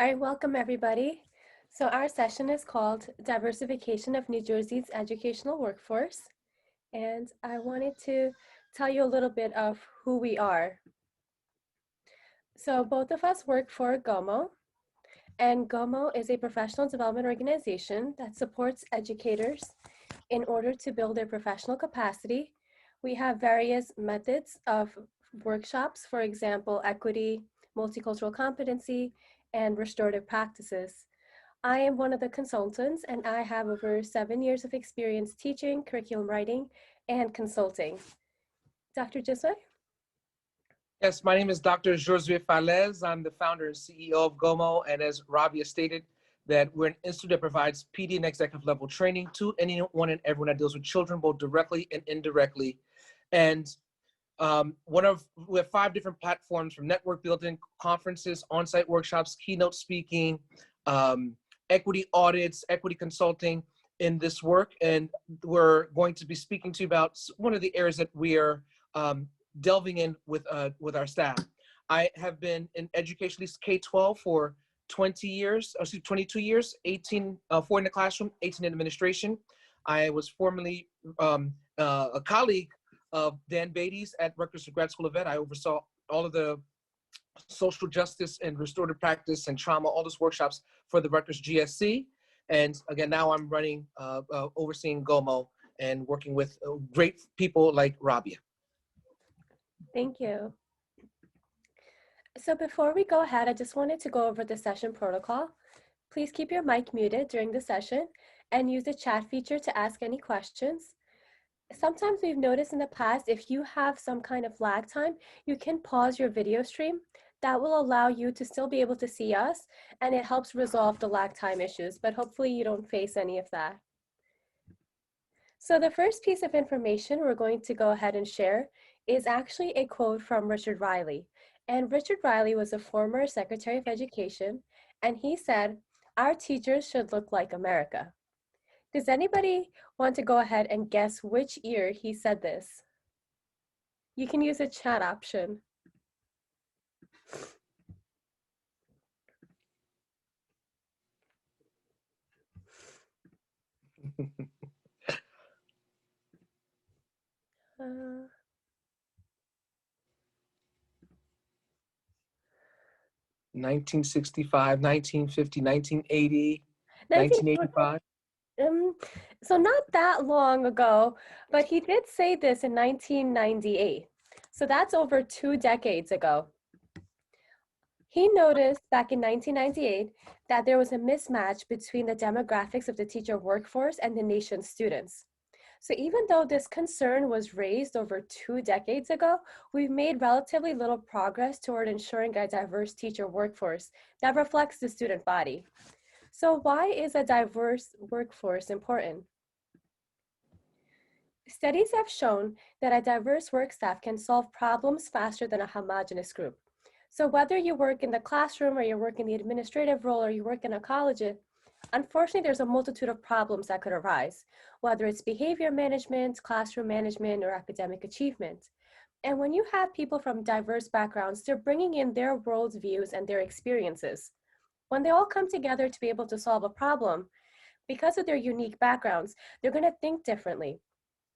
All right, welcome everybody. So our session is called Diversification of New Jersey's Educational Workforce. And I wanted to tell you a little bit of who we are. So both of us work for GOMO, and GOMO is a professional development organization that supports educators in order to build their professional capacity. We have various methods of workshops, for example, equity, multicultural competency, and restorative practices. I am one of the consultants, and I have over 7 years of experience teaching, curriculum writing, and consulting. Dr. Jisway? Yes, my name is Dr. Josue Falez. I'm the founder and CEO of GOMO, and as Rabia stated, that we're an institute that provides PD and executive level training to anyone and everyone that deals with children, both directly and indirectly. And we have 5 different platforms, from network building, conferences, on-site workshops, keynote speaking, equity audits, equity consulting in this work. And we're going to be speaking to you about one of the areas that we are delving in with our staff. I have been in education, at least K-12, for 22 years, 18 4 in the classroom, 18 in administration. I was formerly a colleague of Dan Beatty's at Rutgers Grad School of Ed. I oversaw all of the social justice and restorative practice and trauma, all those workshops for the Rutgers GSC. And again, now I'm running, overseeing GOMO and working with great people like Rabia. Thank you. So before we go ahead, I just wanted to go over the session protocol. Please keep your mic muted during the session and use the chat feature to ask any questions. Sometimes we've noticed in the past, if you have some kind of lag time, you can pause your video stream. That will allow you to still be able to see us, and it helps resolve the lag time issues, but hopefully you don't face any of that. So the first piece of information we're going to go ahead and share is actually a quote from Richard Riley. And Richard Riley was a former Secretary of Education, and he said, "Our teachers should look like America." Does anybody want to go ahead and guess which year he said this? You can use the chat option. Uh, 1965, 1950, 1980, 1985. 1985. So not that long ago, but he did say this in 1998. So that's over 2 decades ago. He noticed back in 1998 that there was a mismatch between the demographics of the teacher workforce and the nation's students. So even though this concern was raised over 2 decades ago, we've made relatively little progress toward ensuring a diverse teacher workforce that reflects the student body. So why is a diverse workforce important? Studies have shown that a diverse work staff can solve problems faster than a homogeneous group. So whether you work in the classroom or you work in the administrative role or you work in a college, unfortunately, there's a multitude of problems that could arise, whether it's behavior management, classroom management, or academic achievement. And when you have people from diverse backgrounds, they're bringing in their world views and their experiences. When they all come together to be able to solve a problem, because of their unique backgrounds, they're going to think differently.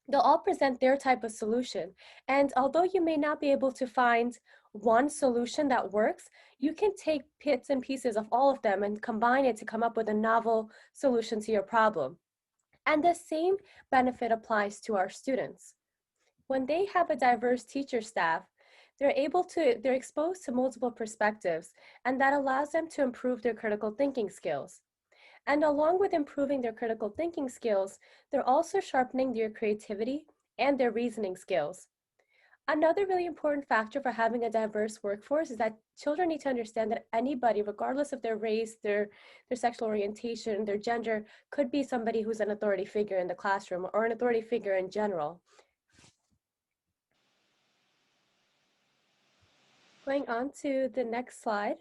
They'll all present their type of solution. And although you may not be able to find one solution that works, you can take bits and pieces of all of them and combine it to come up with a novel solution to your problem. And the same benefit applies to our students. When they have a diverse teacher staff, they're exposed to multiple perspectives, and that allows them to improve their critical thinking skills. And along with improving their critical thinking skills, they're also sharpening their creativity and their reasoning skills. Another really important factor for having a diverse workforce is that children need to understand that anybody, regardless of their race, their sexual orientation, their gender, could be somebody who's an authority figure in the classroom or an authority figure in general. Going on to the next slide.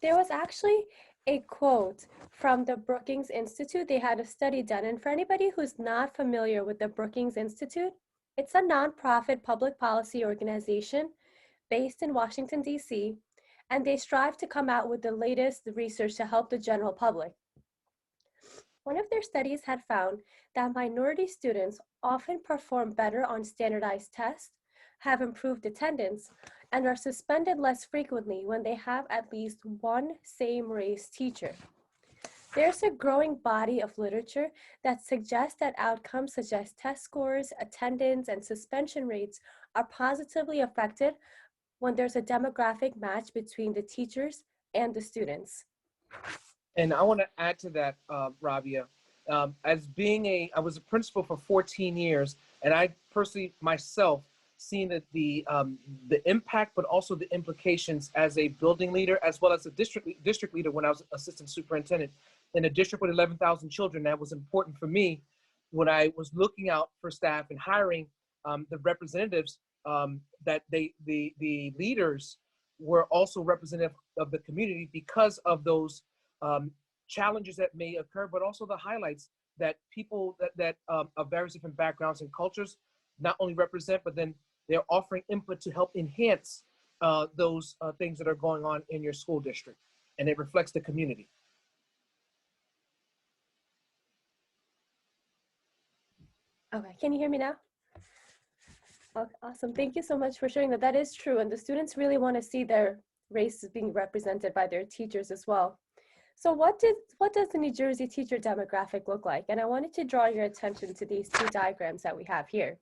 There was actually a quote from the Brookings Institute. They had a study done, and for anybody who's not familiar with the Brookings Institute, it's a nonprofit public policy organization based in Washington, D.C., and they strive to come out with the latest research to help the general public. One of their studies had found that minority students often perform better on standardized tests, have improved attendance, and are suspended less frequently when they have at least one same-race teacher. There's a growing body of literature that suggests that outcomes such as test scores, attendance, and suspension rates are positively affected when there's a demographic match between the teachers and the students. And I want to add to that, Rabia. I was a principal for 14 years, and I personally myself seen that the impact, but also the implications as a building leader, as well as a district leader when I was assistant superintendent in a district with 11,000 children. That was important for me when I was looking out for staff and hiring the representatives. That the leaders were also representative of the community because of those challenges that may occur, but also the highlights that people that of various different backgrounds and cultures not only represent, but then they're offering input to help enhance those things that are going on in your school district, and it reflects the community. Okay, can you hear me now? Okay, awesome. Thank you so much for sharing that. That is true, and the students really want to see their races being represented by their teachers as well. So what does the New Jersey teacher demographic look like? And I wanted to draw your attention to these two diagrams that we have here.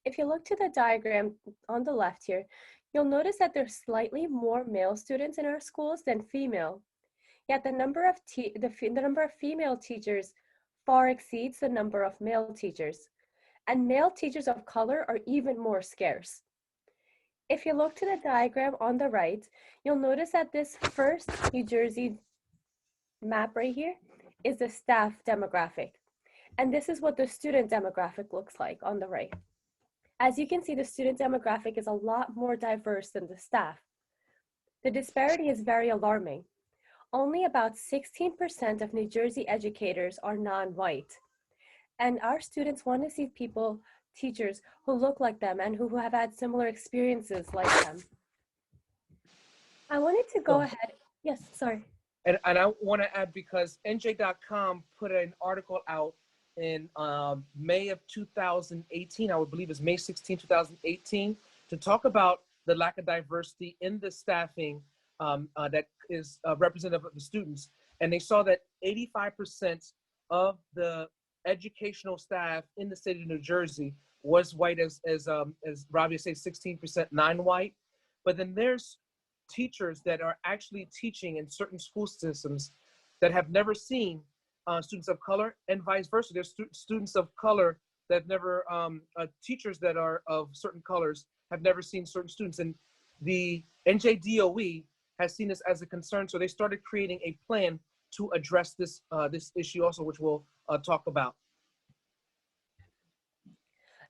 If you look to the diagram on the left here, you'll notice that there's slightly more male students in our schools than female. Yet the number of female teachers far exceeds the number of male teachers. And male teachers of color are even more scarce. If you look to the diagram on the right, you'll notice that this first New Jersey map right here is the staff demographic. And this is what the student demographic looks like on the right. As you can see, the student demographic is a lot more diverse than the staff. The disparity is very alarming. Only about 16% of New Jersey educators are non-white. And our students want to see teachers who look like them and who have had similar experiences like them. I wanted to go ahead. Yes, sorry. And I want to add, because NJ.com put an article out in May of 2018, I would believe it's May 16, 2018, to talk about the lack of diversity in the staffing that is representative of the students. And they saw that 85% of the educational staff in the state of New Jersey was white, as Rabia said, 16% non-white. But then there's teachers that are actually teaching in certain school systems that have never seen students of color, and vice versa. There's students of color that never, teachers that are of certain colors have never seen certain students. And the NJDOE has seen this as a concern, so they started creating a plan to address this, this issue also, which we'll talk about.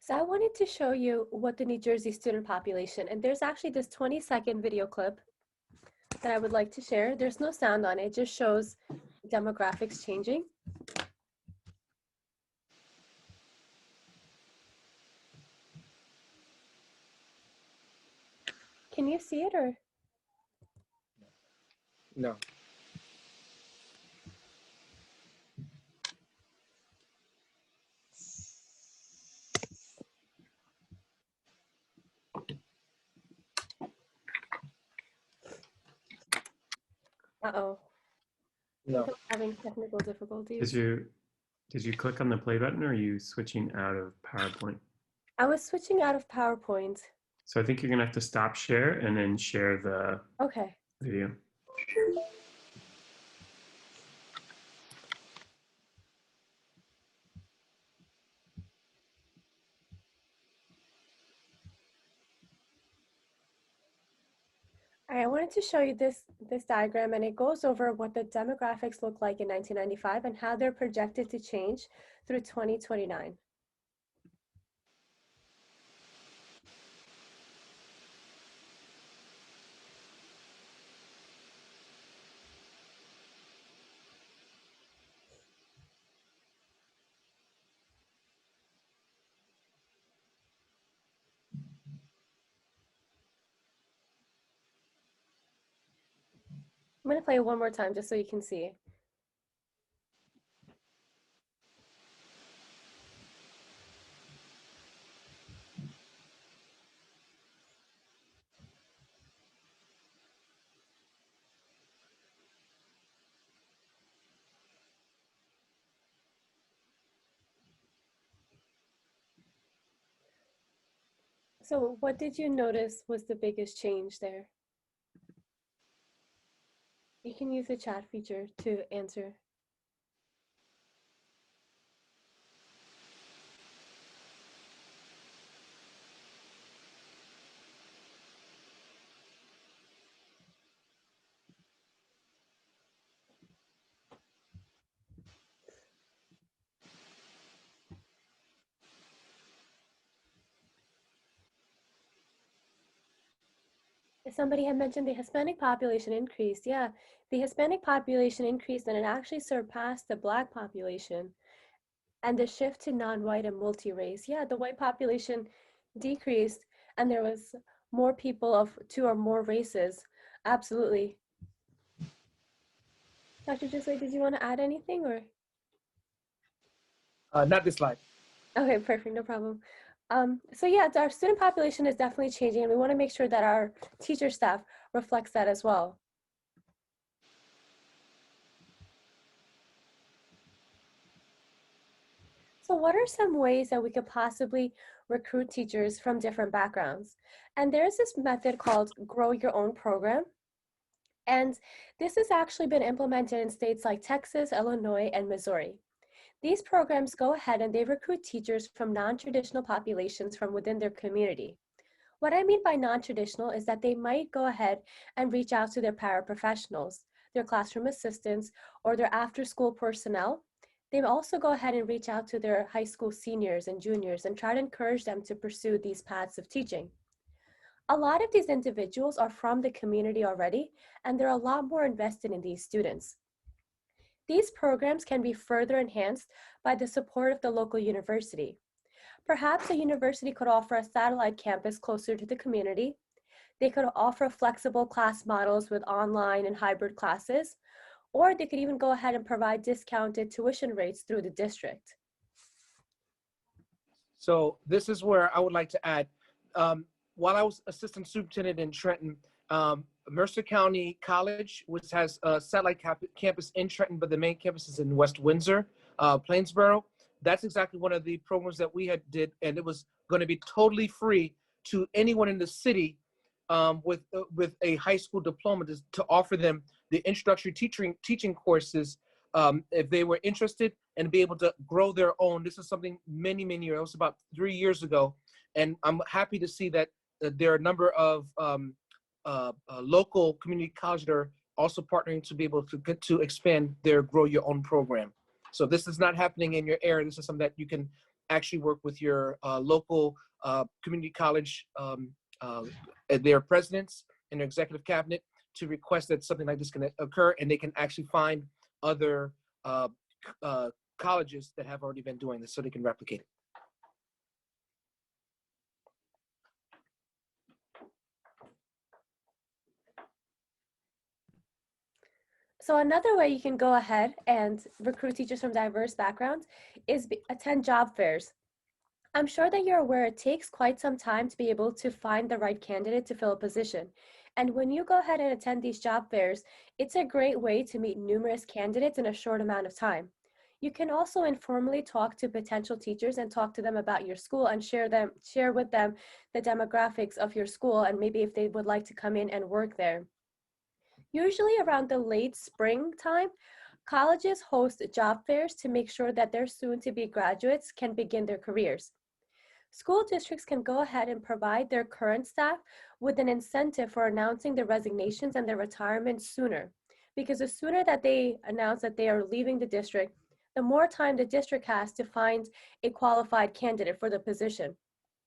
So I wanted to show you what the New Jersey student population, and there's actually this 20-second video clip that I would like to share. There's no sound on it, it just shows demographics changing. Can you see it or? No. Uh-oh. No. I'm having technical difficulties. Did you click on the play button, or are you switching out of PowerPoint? I was switching out of PowerPoint. So I think you're gonna have to stop share and then share the video. All right, I wanted to show you this diagram, and it goes over what the demographics look like in 1995 and how they're projected to change through 2029. I'm going to play it one more time just so you can see. So what did you notice was the biggest change there? You can use the chat feature to answer. Somebody had mentioned the Hispanic population increased. Yeah, the Hispanic population increased and it actually surpassed the Black population. And the shift to non-white and multi-race. Yeah, the white population decreased and there was more people of two or more races. Absolutely. Dr. Josue, did you want to add anything or? Not this slide. Okay, perfect, no problem. So yeah, our student population is definitely changing and we want to make sure that our teacher staff reflects that as well. So what are some ways that we could possibly recruit teachers from different backgrounds? And there's this method called Grow Your Own Program. And this has actually been implemented in states like Texas, Illinois, and Missouri. These programs go ahead and they recruit teachers from non-traditional populations from within their community. What I mean by non-traditional is that they might go ahead and reach out to their paraprofessionals, their classroom assistants, or their after-school personnel. They also go ahead and reach out to their high school seniors and juniors and try to encourage them to pursue these paths of teaching. A lot of these individuals are from the community already, and they're a lot more invested in these students. These programs can be further enhanced by the support of the local university. Perhaps a university could offer a satellite campus closer to the community. They could offer flexible class models with online and hybrid classes, or they could even go ahead and provide discounted tuition rates through the district. So this is where I would like to add, while I was assistant superintendent in Trenton, Mercer County College, which has a satellite campus in Trenton, but the main campus is in West Windsor, Plainsboro. That's exactly one of the programs that we did, and it was going to be totally free to anyone in the city with a high school diploma to offer them the introductory teaching courses if they were interested and be able to grow their own. This is something many years, it was about 3 years ago. And I'm happy to see that there are a number of local community colleges that are also partnering to be able to expand their Grow Your Own program. So if this is not happening in your area, this is something that you can actually work with your local community college, their presidents and their executive cabinet to request that something like this can occur, and they can actually find other colleges that have already been doing this so they can replicate it. So another way you can go ahead and recruit teachers from diverse backgrounds is attend job fairs. I'm sure that you're aware it takes quite some time to be able to find the right candidate to fill a position. And when you go ahead and attend these job fairs, it's a great way to meet numerous candidates in a short amount of time. You can also informally talk to potential teachers and talk to them about your school and share with them the demographics of your school and maybe if they would like to come in and work there. Usually around the late spring time, colleges host job fairs to make sure that their soon-to-be graduates can begin their careers. School districts can go ahead and provide their current staff with an incentive for announcing their resignations and their retirement sooner. Because the sooner that they announce that they are leaving the district, the more time the district has to find a qualified candidate for the position.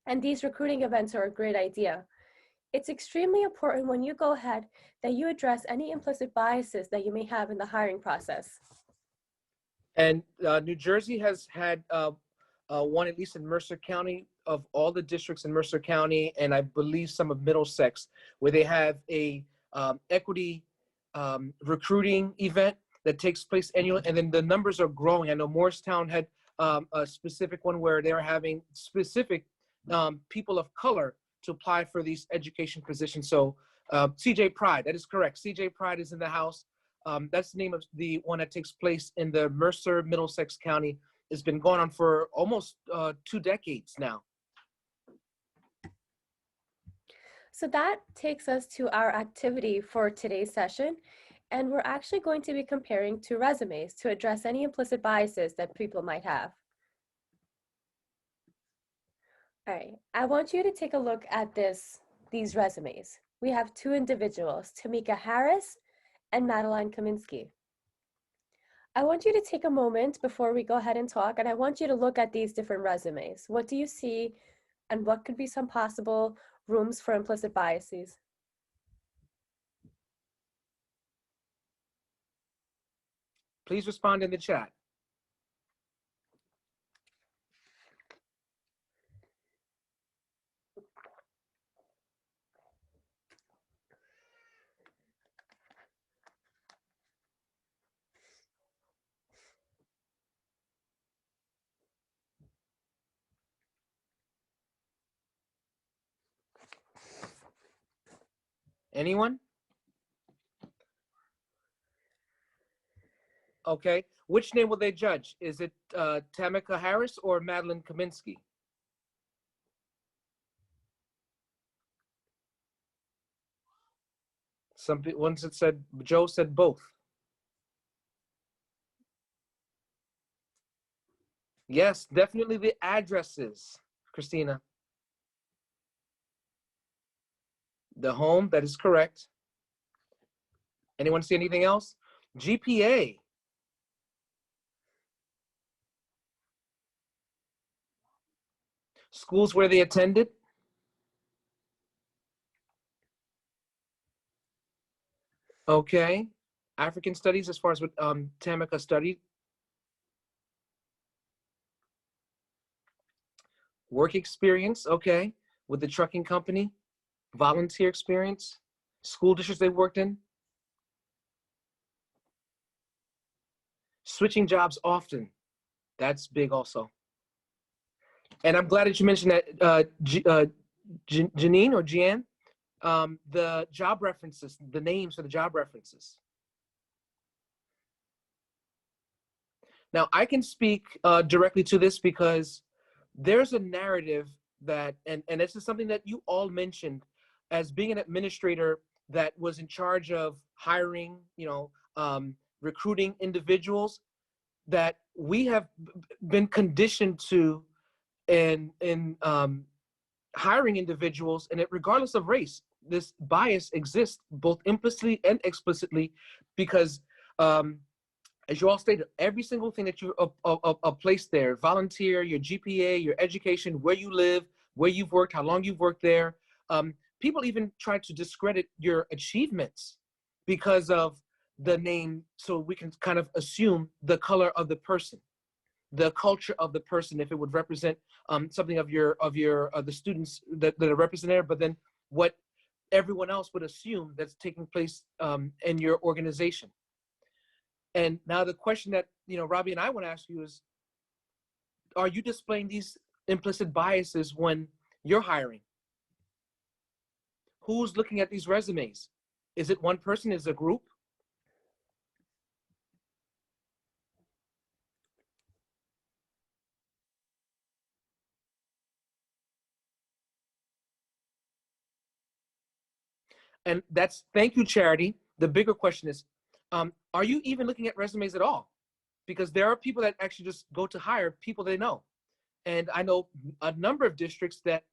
And these recruiting events are a great idea. It's extremely important when you go ahead that you address any implicit biases that you may have in the hiring process. And New Jersey has had one, at least in Mercer County, of all the districts in Mercer County, and I believe some of Middlesex, where they have a equity recruiting event that takes place annually, and then the numbers are growing. I know Morristown had a specific one where they're having specific people of color to apply for these education positions. So CJ Pride, that is correct. CJ Pride is in the house. That's the name of the one that takes place in the Mercer, Middlesex County. It's been going on for almost 2 decades now. So that takes us to our activity for today's session. And we're actually going to be comparing two resumes to address any implicit biases that people might have. All right, I want you to take a look at these resumes. We have two individuals, Tamika Harris and Madeline Kaminsky. I want you to take a moment before we go ahead and talk, and I want you to look at these different resumes. What do you see, and what could be some possible rooms for implicit biases? Please respond in the chat. Anyone? Okay. Which name will they judge? Is it Tamika Harris or Madeline Kaminsky? Some people, once it said, Joe said both. Yes, definitely the addresses, Christina. The home, that is correct. Anyone see anything else? GPA. Schools where they attended. Okay. African studies as far as what Tamika studied. Work experience, okay. With the trucking company. Volunteer experience. School districts they worked in. Switching jobs often. That's big also. And I'm glad that you mentioned that, Janine or Jeanne, the job references, the names for the job references. Now, I can speak directly to this because there's a narrative that, and this is something that you all mentioned as being an administrator that was in charge of hiring, recruiting individuals, that we have been conditioned to in hiring individuals, and regardless of race, this bias exists both implicitly and explicitly, because as you all stated, every single thing that you placed there, volunteer, your GPA, your education, where you live, where you've worked, how long you've worked there, people even try to discredit your achievements because of the name, so we can kind of assume the color of the person, the culture of the person, if it would represent something of the students that are represented there, but then what everyone else would assume that's taking place in your organization. And now the question that Robbie and I want to ask you is, are you displaying these implicit biases when you're hiring? Who's looking at these resumes? Is it one person? Is it a group? And thank you, Charity. The bigger question is, are you even looking at resumes at all? Because there are people that actually just go to hire people they know. And I know a number of districts that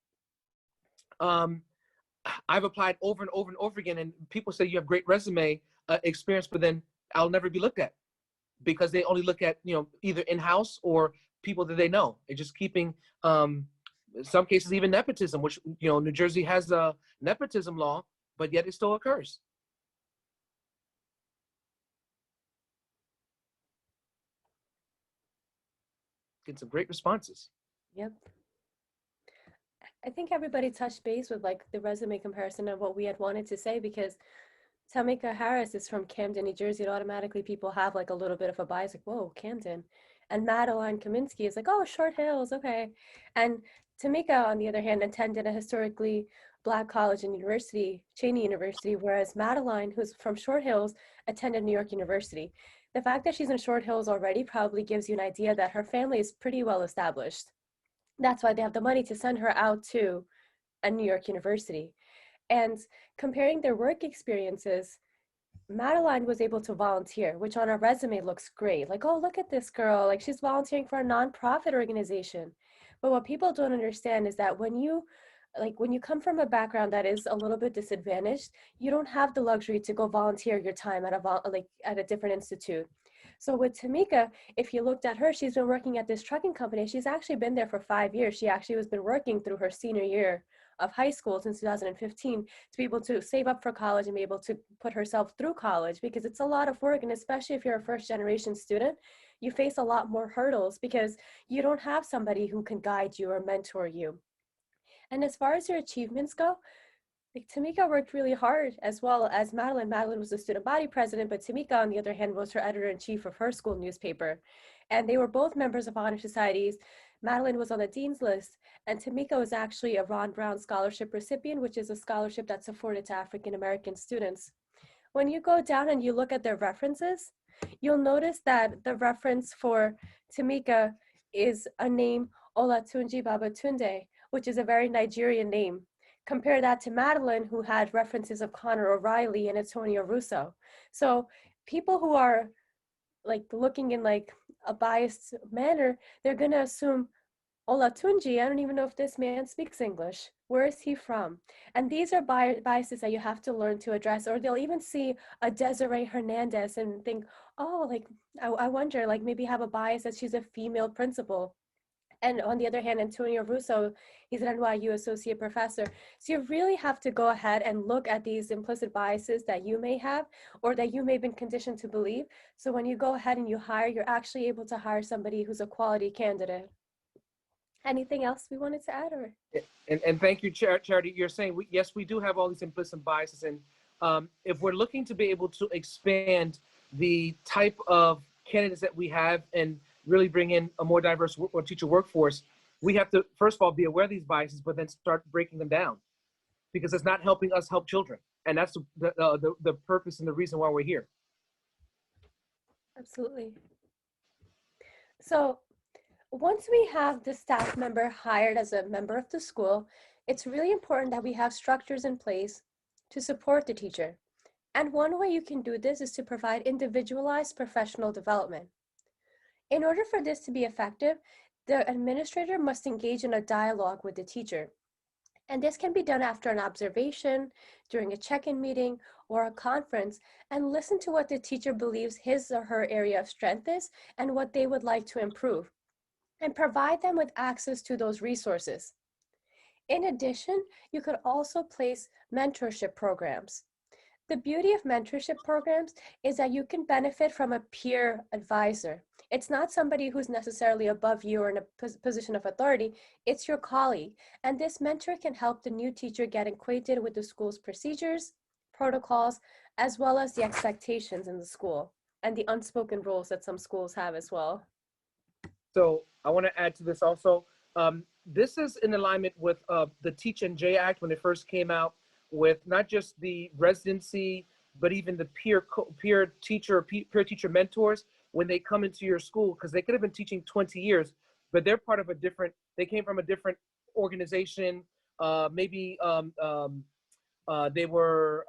I've applied over and over and over again, and people say you have great resume experience, but then I'll never be looked at because they only look at either in-house or people that they know. They're just keeping in some cases even nepotism, which New Jersey has a nepotism law, but yet it still occurs. Get some great responses. Yep. I think everybody touched base with like the resume comparison of what we had wanted to say, because Tamika Harris is from Camden, New Jersey. And automatically people have like a little bit of a bias, like, whoa, Camden. And Madeline Kaminsky is like, oh, Short Hills, okay. And Tamika, on the other hand, attended a historically Black college and university, Cheney University, whereas Madeline, who's from Short Hills, attended New York University. The fact that she's in Short Hills already probably gives you an idea that her family is pretty well established. That's why they have the money to send her out to a New York University. And comparing their work experiences, Madeline was able to volunteer, which on her resume looks great. Like, oh, look at this girl. Like, she's volunteering for a nonprofit organization. But what people don't understand is that when you come from a background that is a little bit disadvantaged, you don't have the luxury to go volunteer your time at a different institute. So with Tamika, if you looked at her, she's been working at this trucking company. She's actually been there for 5 years. She actually has been working through her senior year of high school since 2015 to be able to save up for college and be able to put herself through college, because it's a lot of work. And especially if you're a first generation student, you face a lot more hurdles because you don't have somebody who can guide you or mentor you. And as far as your achievements go, like, Tamika worked really hard, as well as Madeline. Madeline was the student body president, but Tamika, on the other hand, was her editor-in-chief of her school newspaper. And they were both members of honor societies. Madeline was on the dean's list, and Tamika was actually a Ron Brown Scholarship recipient, which is a scholarship that's afforded to African-American students. When you go down and you look at their references, you'll notice that the reference for Tamika is a name, Olatunji Babatunde, which is a very Nigerian name. Compare that to Madeline, who had references of Connor O'Reilly and Antonio Russo. So people who are like looking in like a biased manner, they're gonna assume, Olatunji, I don't even know if this man speaks English. Where is he from? And these are biases that you have to learn to address. Or they'll even see a Desiree Hernandez and think, oh, like, I wonder, like maybe have a bias that she's a female principal. And on the other hand, Antonio Russo, he's an NYU associate professor. So you really have to go ahead and look at these implicit biases that you may have or that you may have been conditioned to believe. So when you go ahead and you hire, you're actually able to hire somebody who's a quality candidate. Anything else we wanted to add? Or? And thank you, Charity. You're saying, yes, we do have all these implicit biases. And if we're looking to be able to expand the type of candidates that we have and really bring in a more diverse teacher workforce, we have to, first of all, be aware of these biases, but then start breaking them down, because it's not helping us help children. And that's the purpose and the reason why we're here. Absolutely. So once we have the staff member hired as a member of the school, it's really important that we have structures in place to support the teacher. And one way you can do this is to provide individualized professional development. In order for this to be effective, the administrator must engage in a dialogue with the teacher. And this can be done after an observation, during a check-in meeting, or a conference, and listen to what the teacher believes his or her area of strength is and what they would like to improve, and provide them with access to those resources. In addition, you could also place mentorship programs. The beauty of mentorship programs is that you can benefit from a peer advisor. It's not somebody who's necessarily above you or in a position of authority, it's your colleague. And this mentor can help the new teacher get acquainted with the school's procedures, protocols, as well as the expectations in the school and the unspoken rules that some schools have as well. So I want to add to this also. This is in alignment with the Teach NJACTE when it first came out, with not just the residency, but even the peer teacher mentors when they come into your school, because they could have been teaching 20 years, but they're part of they came from a different organization. Maybe they were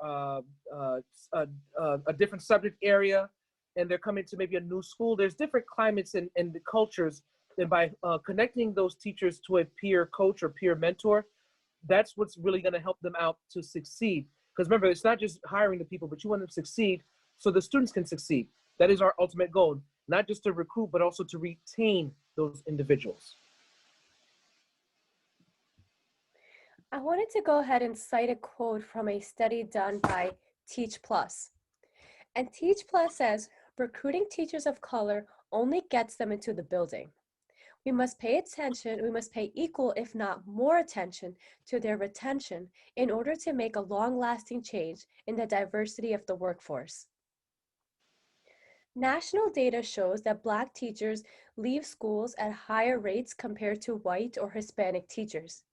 a different subject area, and they're coming to maybe a new school. There's different climates and the cultures, and by connecting those teachers to a peer coach or peer mentor, that's what's really going to help them out to succeed. Because remember, it's not just hiring the people, but you want them to succeed so the students can succeed. That is our ultimate goal, not just to recruit, but also to retain those individuals. I wanted to go ahead and cite a quote from a study done by Teach Plus. And Teach Plus says, recruiting teachers of color only gets them into the building. We must pay attention, we must pay equal, if not more attention, to their retention in order to make a long-lasting change in the diversity of the workforce. National data shows that Black teachers leave schools at higher rates compared to white or Hispanic teachers.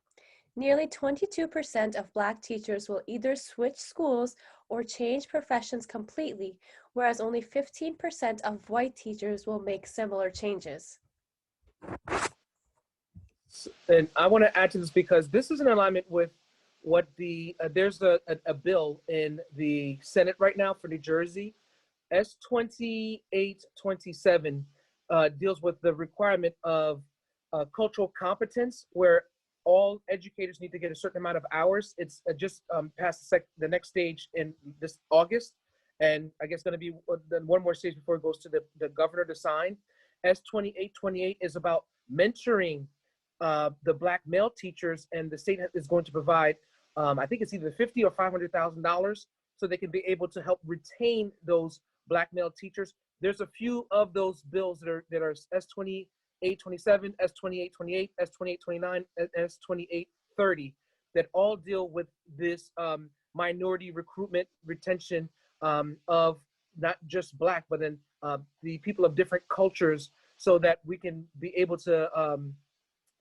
Nearly 22% of Black teachers will either switch schools or change professions completely, whereas only 15% of white teachers will make similar changes. And I want to add to this because this is in alignment with what there's a bill in the Senate right now for New Jersey. S2827 deals with the requirement of cultural competence, where all educators need to get a certain amount of hours. It's just past the next stage in this August, and I guess going to be one more stage before it goes to the governor to sign. S2828 is about mentoring the Black male teachers, and the state is going to provide, I think it's either $50,000 or $500,000, so they can be able to help retain those Black male teachers. There's a few of those bills that are S2827, S2828, S2829, and S2830 that all deal with this minority recruitment, retention of not just Black, but then the people of different cultures, so that we can be able to,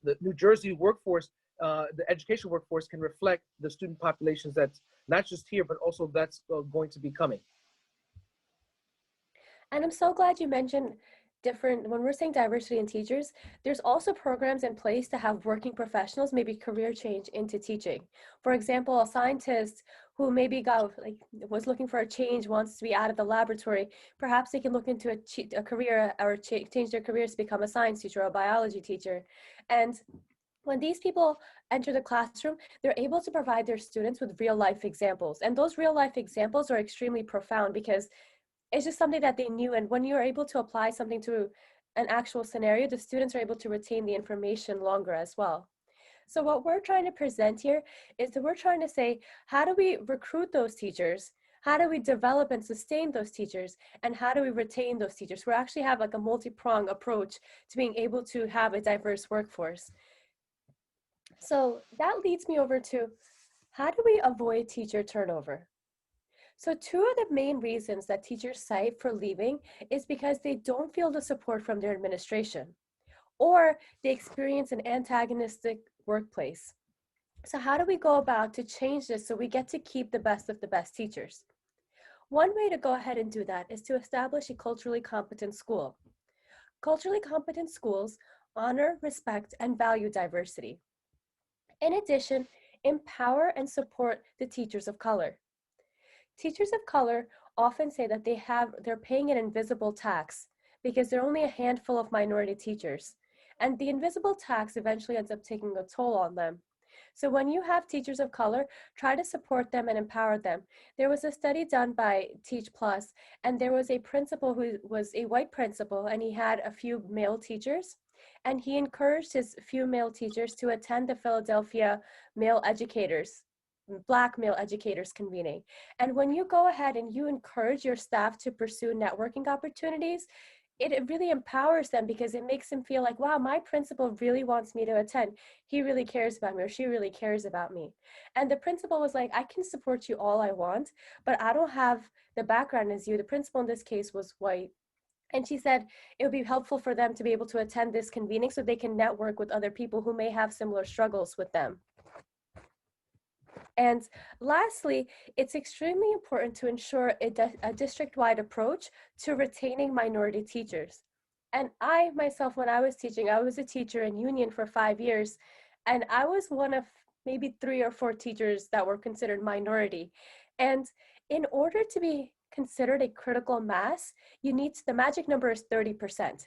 the New Jersey workforce, the education workforce can reflect the student populations that's not just here, but also that's going to be coming. And I'm so glad you mentioned when we're saying diversity in teachers, there's also programs in place to have working professionals maybe career change into teaching. For example, a scientist who maybe was looking for a change, wants to be out of the laboratory, perhaps they can look into a career or change their careers to become a science teacher or a biology teacher. And when these people enter the classroom, they're able to provide their students with real life examples. And those real life examples are extremely profound because it's just something that they knew. And when you're able to apply something to an actual scenario, the students are able to retain the information longer as well. So what we're trying to present here is that we're trying to say, how do we recruit those teachers? How do we develop and sustain those teachers? And how do we retain those teachers? We actually have like a multi-pronged approach to being able to have a diverse workforce. So that leads me over to, how do we avoid teacher turnover? So two of the main reasons that teachers cite for leaving is because they don't feel the support from their administration, or they experience an antagonistic workplace. So how do we go about to change this so we get to keep the best of the best teachers? One way to go ahead and do that is to establish a culturally competent school. Culturally competent schools honor, respect, and value diversity. In addition, empower and support the teachers of color. Teachers of color often say that they're paying an invisible tax because there are only a handful of minority teachers, and the invisible tax eventually ends up taking a toll on them. So when you have teachers of color, try to support them and empower them. There was a study done by Teach Plus, and there was a principal who was a white principal, and he had a few male teachers, and he encouraged his few male teachers to attend the Philadelphia Black male educators convening. And when you go ahead and you encourage your staff to pursue networking opportunities, it really empowers them because it makes them feel like, wow, my principal really wants me to attend. He really cares about me, or she really cares about me. And the principal was like, I can support you all I want, but I don't have the background as you. The principal in this case was white. And she said it would be helpful for them to be able to attend this convening so they can network with other people who may have similar struggles with them. And lastly, it's extremely important to ensure a district-wide approach to retaining minority teachers. And I myself, when I was teaching, I was a teacher in union for 5 years, and I was one of maybe 3 or 4 teachers that were considered minority. And in order to be considered a critical mass, the magic number is 30%.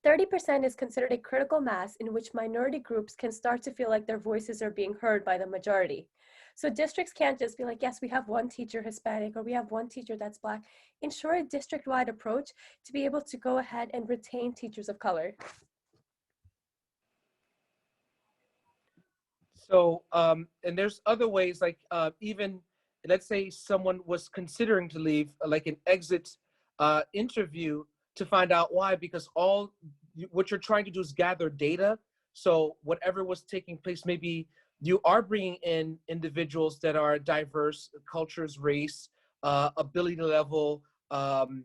30% is considered a critical mass in which minority groups can start to feel like their voices are being heard by the majority. So districts can't just be like, yes, we have one teacher Hispanic, or we have one teacher that's Black. Ensure a district-wide approach to be able to go ahead and retain teachers of color. So, and there's other ways, like even, let's say someone was considering to leave, like an exit interview to find out why, because all what you're trying to do is gather data. So whatever was taking place, maybe you are bringing in individuals that are diverse, cultures, race, ability level,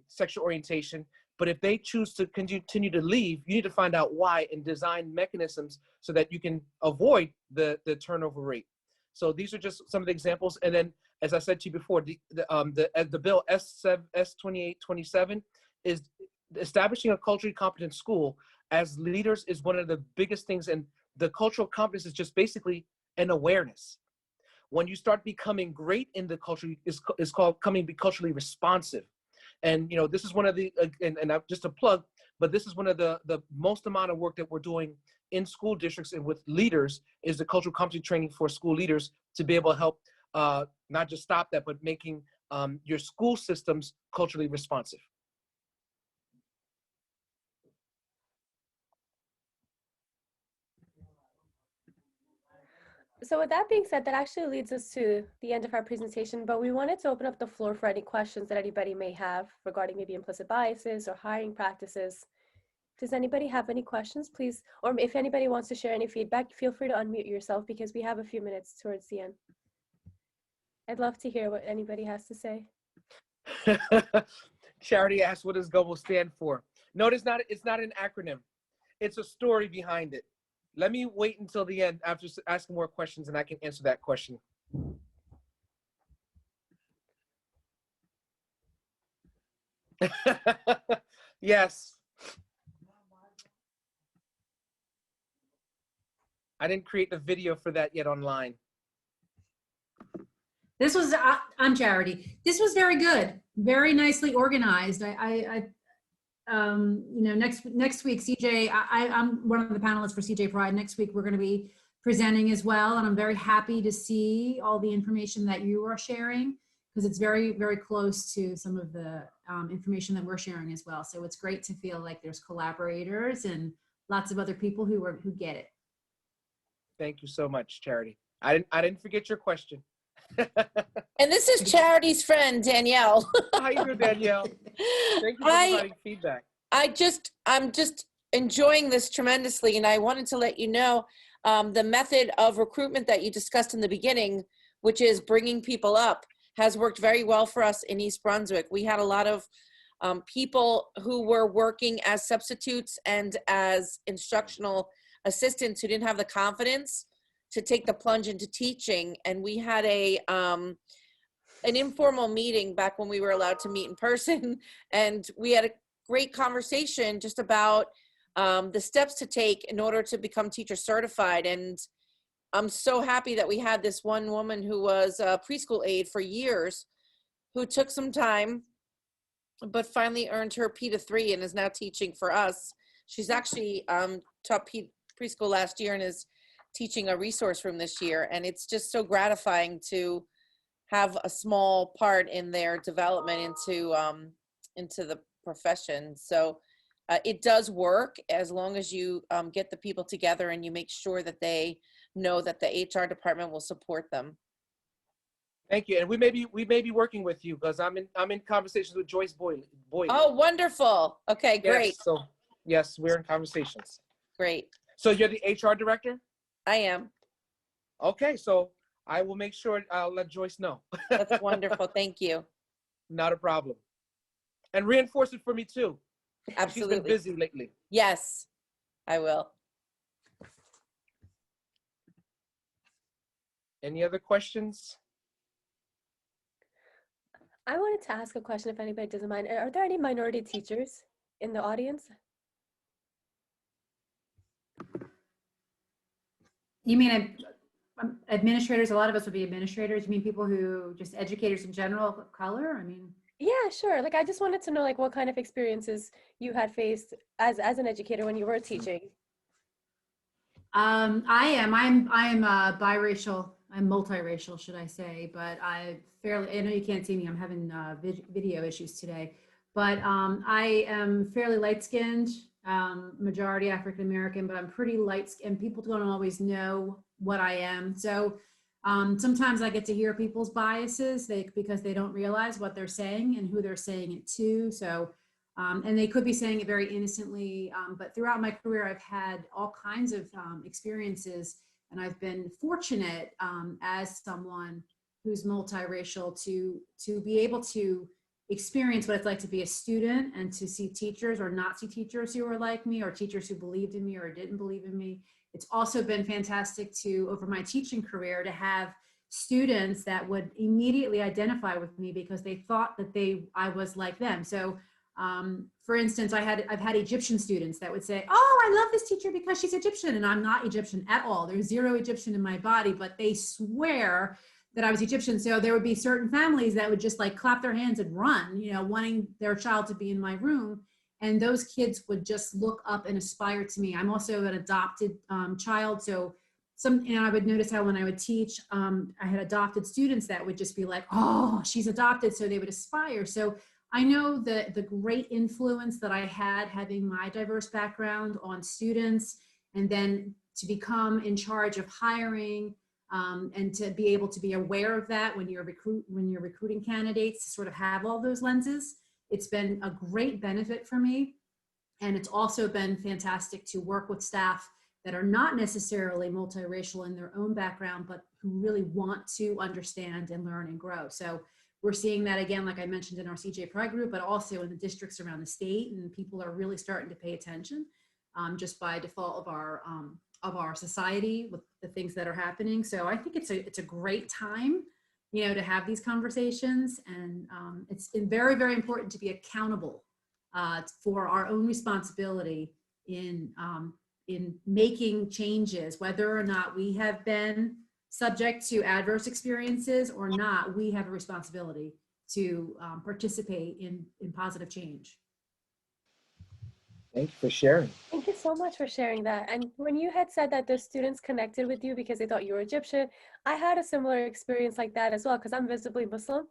sexual orientation. But if they choose to continue to leave, you need to find out why and design mechanisms so that you can avoid the turnover rate. So these are just some of the examples. And then, as I said to you before, the bill S2827 is establishing a culturally competent school as leaders is one of the biggest things. And the cultural competence is just basically an awareness. When you start becoming great in the culture, is called be culturally responsive. And this is one of the and just a plug, but this is one of the most amount of work that we're doing in school districts and with leaders is the cultural competency training for school leaders to be able to help not just stop that, but making your school systems culturally responsive. So with that being said, that actually leads us to the end of our presentation, but we wanted to open up the floor for any questions that anybody may have regarding maybe implicit biases or hiring practices. Does anybody have any questions, please? Or if anybody wants to share any feedback, feel free to unmute yourself because we have a few minutes towards the end. I'd love to hear what anybody has to say. Charity asked, what does GOMO stand for? No, it's not an acronym. It's a story behind it. Let me wait until the end after asking more questions and I can answer that question. Yes. I didn't create the video for that yet online. This was, I'm Charity. This was very good, very nicely organized. Next week, CJ, I'm one of the panelists for CJ Pride. Next week, we're going to be presenting as well. And I'm very happy to see all the information that you are sharing because it's very, very close to some of the information that we're sharing as well. So it's great to feel like there's collaborators and lots of other people who get it. Thank you so much, Charity. I didn't forget your question. And this is Charity's friend, Danielle. How you doing, Danielle? Thank you for providing feedback. I'm just enjoying this tremendously, and I wanted to let you know the method of recruitment that you discussed in the beginning, which is bringing people up, has worked very well for us in East Brunswick. We had a lot of people who were working as substitutes and as instructional assistants who didn't have the confidence to take the plunge into teaching. And we had an informal meeting back when we were allowed to meet in person. And we had a great conversation just about the steps to take in order to become teacher certified. And I'm so happy that we had this one woman who was a preschool aide for years, who took some time, but finally earned her P3 and is now teaching for us. She's actually taught preschool last year and is teaching a resource room this year. And it's just so gratifying to have a small part in their development into the profession. So it does work as long as you get the people together and you make sure that they know that the HR department will support them. Thank you. And we may be working with you because I'm in conversations with Joyce Boyle. Oh, wonderful. Okay, great. Yes, so yes, we're in conversations. Great. So you're the HR director? I am. Okay, so I will make sure I'll let Joyce know. That's wonderful. Thank you. Not a problem. And reinforce it for me too. Absolutely. She's been busy lately. Yes, I will. Any other questions? I wanted to ask a question if anybody doesn't mind. Are there any minority teachers in the audience? You mean administrators? A lot of us would be administrators. You mean people who just educators in general of color? I mean. Yeah, sure. Like, I just wanted to know, like, what kind of experiences you had faced as an educator when you were teaching. I'm biracial. I'm multiracial, should I say? But I know you can't see me. I'm having video issues today. But I am fairly light-skinned, majority African American, but I'm pretty light-skinned. People don't always know what I am. So sometimes I get to hear people's biases because they don't realize what they're saying and who they're saying it to. So And they could be saying it very innocently, but throughout my career, I've had all kinds of experiences, and I've been fortunate as someone who's multiracial to be able to experience what it's like to be a student and to see teachers or not see teachers who are like me, or teachers who believed in me or didn't believe in me. It's also been fantastic to, over my teaching career, to have students that would immediately identify with me because they thought that I was like them. So for instance, I've had Egyptian students that would say, oh, I love this teacher because she's Egyptian, and I'm not Egyptian at all. There's zero Egyptian in my body, but they swear that I was Egyptian. So there would be certain families that would just like clap their hands and run, you know, wanting their child to be in my room. And those kids would just look up and aspire to me. I'm also an adopted child. So I would notice how when I would teach, I had adopted students that would just be like, oh, she's adopted. So they would aspire. So I know the great influence that I had having my diverse background on students, and then to become in charge of hiring, and to be able to be aware of that when you're recruiting candidates, to sort of have all those lenses. It's been a great benefit for me. And it's also been fantastic to work with staff that are not necessarily multiracial in their own background, but who really want to understand and learn and grow. So we're seeing that again, like I mentioned, in our CJ Pride group, but also in the districts around the state, and people are really starting to pay attention just by default of our society with the things that are happening. So I think it's a great time, you know, to have these conversations, and it's very, very important to be accountable for our own responsibility in making changes, whether or not we have been subject to adverse experiences or not. We have a responsibility to participate in positive change. Thank you for sharing. Thank you so much for sharing that. And when you had said that the students connected with you because they thought you were Egyptian, I had a similar experience like that as well, because I'm visibly Muslim.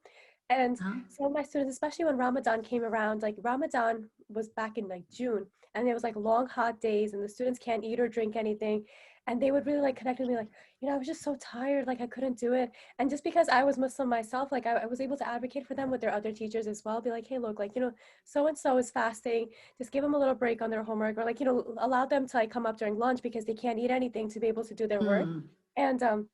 And some of my students, especially when Ramadan came around, like Ramadan was back in like June, and it was like long, hot days, and the students can't eat or drink anything. And they would really like connect with me, like, you know, I was just so tired, like I couldn't do it. And just because I was Muslim myself, like I was able to advocate for them with their other teachers as well. Be like, hey, look, like, you know, so-and-so is fasting, just give them a little break on their homework, or like, you know, allow them to like come up during lunch because they can't eat anything to be able to do their work. And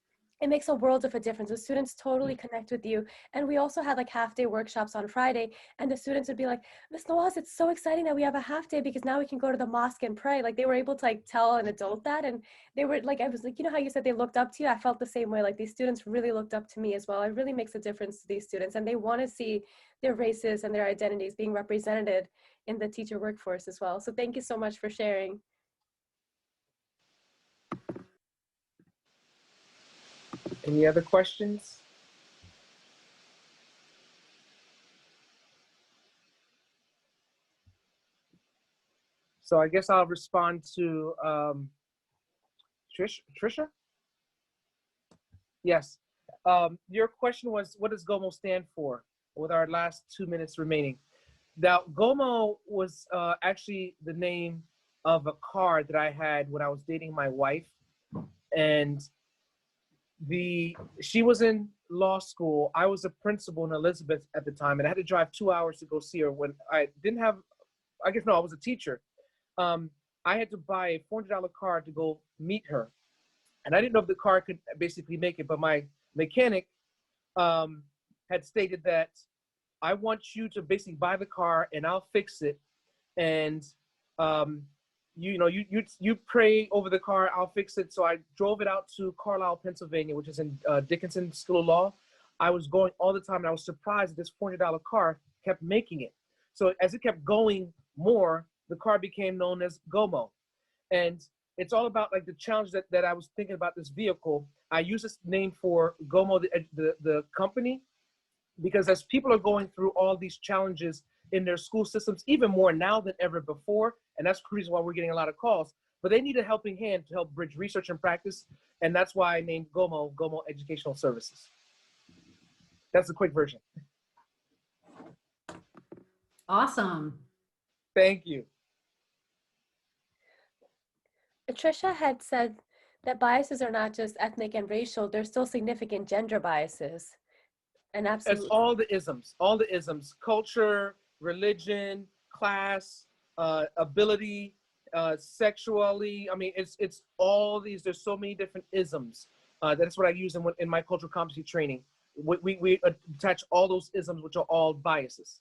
it makes a world of a difference. The students totally connect with you. And we also had like half-day workshops on Friday, and the students would be like, Ms. Nawaz, it's so exciting that we have a half day because now we can go to the mosque and pray. Like they were able to like tell an adult that, and they were like, I was like, you know how you said they looked up to you? I felt the same way. Like these students really looked up to me as well. It really makes a difference to these students, and they want to see their races and their identities being represented in the teacher workforce as well. So thank you so much for sharing. Any other questions? So I guess I'll respond to Trisha? Yes. Your question was, what does GOMO stand for? With our last 2 minutes remaining. Now, GOMO was actually the name of a car that I had when I was dating my wife. And she was in law school. I was a principal in Elizabeth at the time, and I had to drive 2 hours to go see her when I didn't have, I was a teacher. I had to buy a $400 car to go meet her. And I didn't know if the car could basically make it, but my mechanic had stated that I want you to basically buy the car and I'll fix it. And you pray over the car, I'll fix it. So I drove it out to Carlisle, Pennsylvania, which is in Dickinson School of Law. I was going all the time, and I was surprised that this $400 car kept making it. So as it kept going more, the car became known as GOMO. And it's all about like the challenge that I was thinking about this vehicle. I use this name for GOMO, the company, because as people are going through all these challenges in their school systems, even more now than ever before, and that's the reason why we're getting a lot of calls, but they need a helping hand to help bridge research and practice, and that's why I named GOMO Educational Services. That's the quick version. Awesome. Thank you. Trisha had said that biases are not just ethnic and racial, there's still significant gender biases. And absolutely. It's all the isms, culture, religion, class, ability, sexually. I mean, it's all these. There's so many different isms. That's what I use in my cultural competency training. We attach all those isms, which are all biases.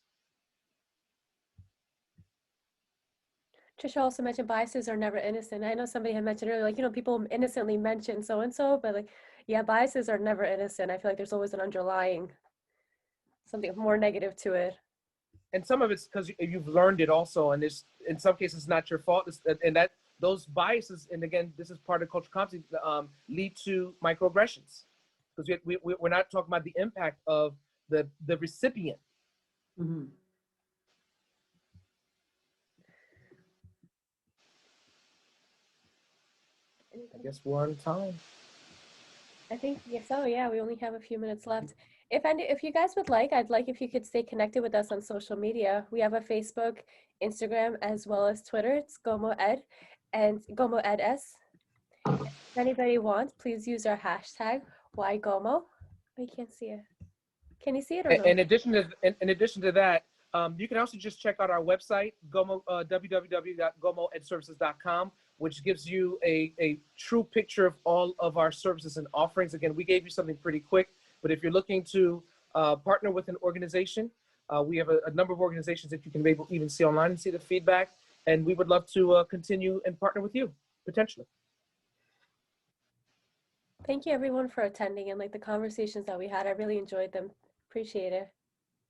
Trisha also mentioned biases are never innocent. I know somebody had mentioned earlier, like, you know, people innocently mention so-and-so, but like, yeah, biases are never innocent. I feel like there's always an underlying something more negative to it. And some of it's because you've learned it also, and this, in some cases, not your fault. And that those biases, and again, this is part of cultural competency, lead to microaggressions, because we're not talking about the impact of the recipient. Mm-hmm. I guess we're on time. I think so. Yeah, we only have a few minutes left. If you guys would like, I'd like if you could stay connected with us on social media. We have a Facebook, Instagram, as well as Twitter. It's GOMO Ed and GOMO Ed S. If anybody wants, please use our hashtag #WhyGOMO. I can't see it. Can you see it or no? In addition to that, you can also just check out our website, GOMO, www.gomoedservices.com, which gives you a true picture of all of our services and offerings. Again, we gave you something pretty quick, but if you're looking to partner with an organization, we have a number of organizations that you can maybe even see online and see the feedback, and we would love to continue and partner with you, potentially. Thank you everyone for attending and like the conversations that we had. I really enjoyed them. Appreciate it.